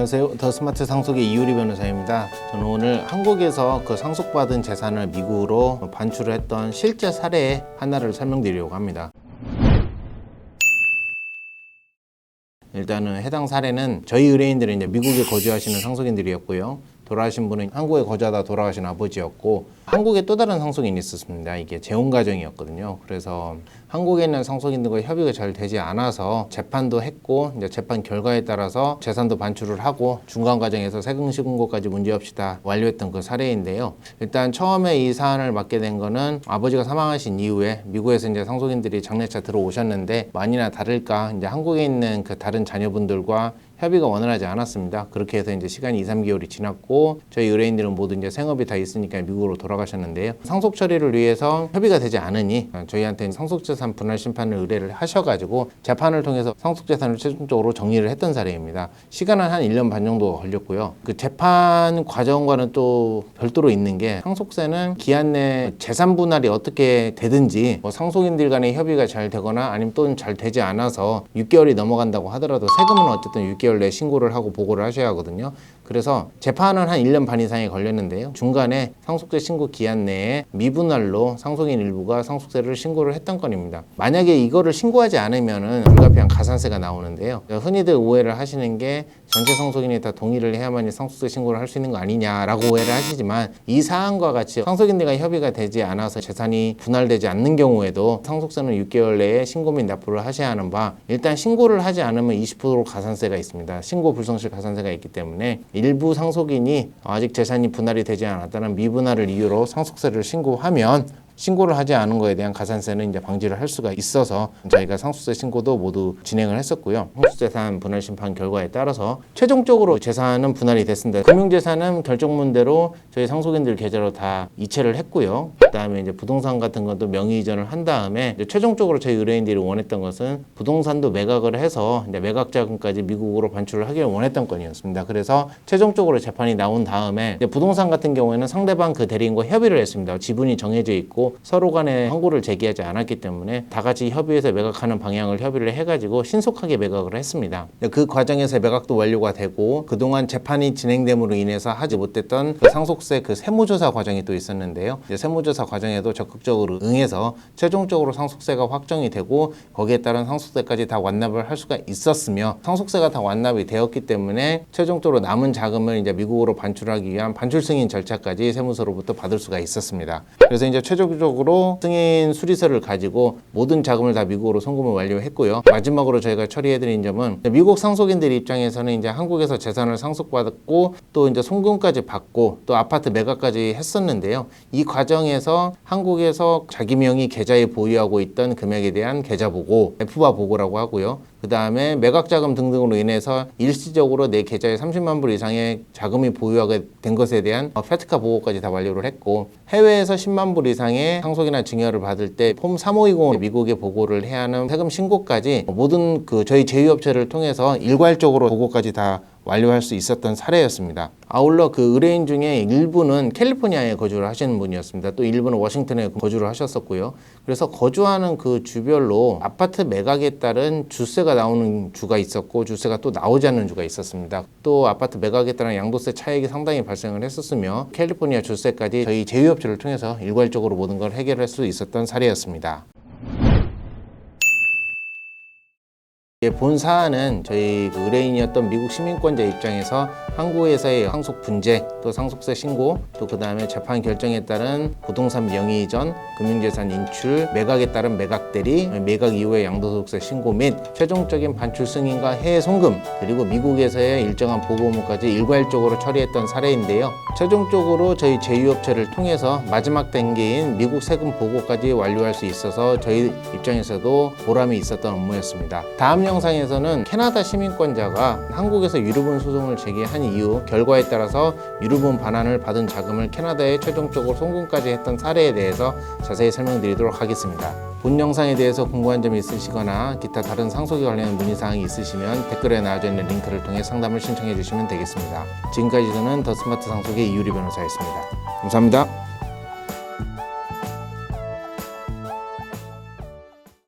안녕하세요. 더 스마트 상속의 이유리 변호사입니다. 저는 오늘 한국에서 그 상속받은 재산을 미국으로 반출을 했던 실제 사례 하나를 설명드리려고 합니다. 일단은 해당 사례는 저희 의뢰인들은 이제 미국에 거주하시는 상속인들이었고요. 돌아가신 분은 한국에 거주하다 돌아가신 아버지였고, 한국에 또 다른 상속인이 있었습니다. 이게 재혼 가정이었거든요. 그래서 한국에 있는 상속인들과 협의가 잘 되지 않아서 재판도 했고, 이제 재판 결과에 따라서 재산도 반출을 하고 중간 과정에서 세금 신고까지 문제없이 다 완료했던 그 사례인데요. 일단 처음에 이 사안을 맡게 된 거는 아버지가 사망하신 이후에 미국에서 이제 상속인들이 장례차 들어오셨는데, 많이나 다를까 이제 한국에 있는 그 다른 자녀분들과 협의가 원활하지 않았습니다. 그렇게 해서 이제 시간이 2, 3개월이 지났고, 저희 의뢰인들은 모두 이제 생업이 다 있으니까 미국으로 돌아가셨는데요. 상속 처리를 위해서 협의가 되지 않으니 저희한테 상속재산 분할 심판을 의뢰를 하셔가지고 재판을 통해서 상속재산을 최종적으로 정리를 했던 사례입니다. 시간은 한 1년 반 정도 걸렸고요. 그 재판 과정과는 또 별도로 있는 게, 상속세는 기한 내 재산 분할이 어떻게 되든지 뭐 상속인들 간의 협의가 잘 되거나 아니면 또 잘 되지 않아서 6개월이 넘어간다고 하더라도 세금은 어쨌든 6개월 내 신고를 하고 보고를 하셔야 하거든요. 그래서 재판은 한 1년 반 이상이 걸렸는데요. 중간에 상속세 신고 기한 내에 미분할로 상속인 일부가 상속세를 신고를 했던 건입니다. 만약에 이거를 신고하지 않으면은 불가피한 가산세가 나오는데요. 흔히들 오해를 하시는 게, 전체 상속인이 다 동의를 해야만이 상속세 신고를 할 수 있는 거 아니냐라고 오해를 하시지만, 이 사안과 같이 상속인들과 협의가 되지 않아서 재산이 분할되지 않는 경우에도 상속세는 6개월 내에 신고 및 납부를 하셔야 하는 바, 일단 신고를 하지 않으면 20% 가산세가 있습니다. 신고 불성실 가산세가 있기 때문에 일부 상속인이 아직 재산이 분할이 되지 않았다는 미분할을 이유로 상속세를 신고하면, 신고를 하지 않은 거에 대한 가산세는 이제 방지를 할 수가 있어서 저희가 상속세 신고도 모두 진행을 했었고요. 상속재산 분할 심판 결과에 따라서 최종적으로 재산은 분할이 됐습니다. 금융재산은 결정문대로 저희 상속인들 계좌로 다 이체를 했고요. 그다음에 이제 부동산 같은 것도 명의 이전을 한 다음에, 이제 최종적으로 저희 의뢰인들이 원했던 것은 부동산도 매각을 해서 이제 매각 자금까지 미국으로 반출을 하기를 원했던 건이었습니다. 그래서 최종적으로 재판이 나온 다음에 이제 부동산 같은 경우에는 상대방 그 대리인과 협의를 했습니다. 지분이 정해져 있고 서로 간에 항고를 제기하지 않았기 때문에 다 같이 협의해서 매각하는 방향을 협의를 해가지고 신속하게 매각을 했습니다. 그 과정에서 매각도 완료가 되고, 그동안 재판이 진행됨으로 인해서 하지 못했던 그 상속세 그 세무조사 과정이 또 있었는데요. 이제 세무조사 과정에도 적극적으로 응해서 최종적으로 상속세가 확정이 되고, 거기에 따른 상속세까지 다 완납을 할 수가 있었으며, 상속세가 다 완납이 되었기 때문에 최종적으로 남은 자금을 이제 미국으로 반출하기 위한 반출 승인 절차까지 세무서로부터 받을 수가 있었습니다. 그래서 이제 최종적으로 승인 수리서를 가지고 모든 자금을 다 미국으로 송금을 완료했고요. 마지막으로 저희가 처리해드린 점은, 미국 상속인들 입장에서는 이제 한국에서 재산을 상속받았고 또 이제 송금까지 받고 또 아파트 매각까지 했었는데요. 이 과정에서 한국에서 자기 명의 계좌에 보유하고 있던 금액에 대한 계좌 보고, F바 보고라고 하고요. 그 다음에 매각자금 등등으로 인해서 일시적으로 내 계좌에 30만 불 이상의 자금이 보유하게 된 것에 대한 페트카 보고까지 다 완료를 했고, 해외에서 10만 불 이상의 상속이나 증여를 받을 때 폼 3520 미국에 보고를 해야 하는 세금 신고까지 모든 그 저희 제휴업체를 통해서 일괄적으로 보고까지 다 완료할 수 있었던 사례였습니다. 아울러 그 의뢰인 중에 일부는 캘리포니아에 거주를 하시는 분이었습니다. 또 일부는 워싱턴에 거주를 하셨었고요. 그래서 거주하는 그 주별로 아파트 매각에 따른 주세가 나오는 주가 있었고, 주세가 또 나오지 않는 주가 있었습니다. 또 아파트 매각에 따른 양도세 차익이 상당히 발생을 했었으며, 캘리포니아 주세까지 저희 제휴업체를 통해서 일괄적으로 모든 걸 해결할 수 있었던 사례였습니다. 본 사안은 저희 의뢰인이었던 미국 시민권자 입장에서 한국에서의 상속 분재, 또 상속세 신고, 또 그 다음에 재판 결정에 따른 부동산 명의 이전, 금융재산 인출, 매각에 따른 매각 대리, 매각 이후의 양도소득세 신고 및 최종적인 반출 승인과 해외 송금, 그리고 미국에서의 일정한 보고문까지 일괄적으로 처리했던 사례인데요. 최종적으로 저희 제휴업체를 통해서 마지막 단계인 미국 세금 보고까지 완료할 수 있어서 저희 입장에서도 보람이 있었던 업무였습니다. 다음 영상에서는 캐나다 시민권자가 한국에서 유류분 소송을 제기한 이후 결과에 따라서 유류분 반환을 받은 자금을 캐나다에 최종적으로 송금까지 했던 사례에 대해서 자세히 설명드리도록 하겠습니다. 본 영상에 대해서 궁금한 점이 있으시거나 기타 다른 상속에 관련된 문의사항이 있으시면 댓글에 나와져 있는 링크를 통해 상담을 신청해 주시면 되겠습니다. 지금까지 저는 더 스마트 상속의 이유리 변호사였습니다. 감사합니다.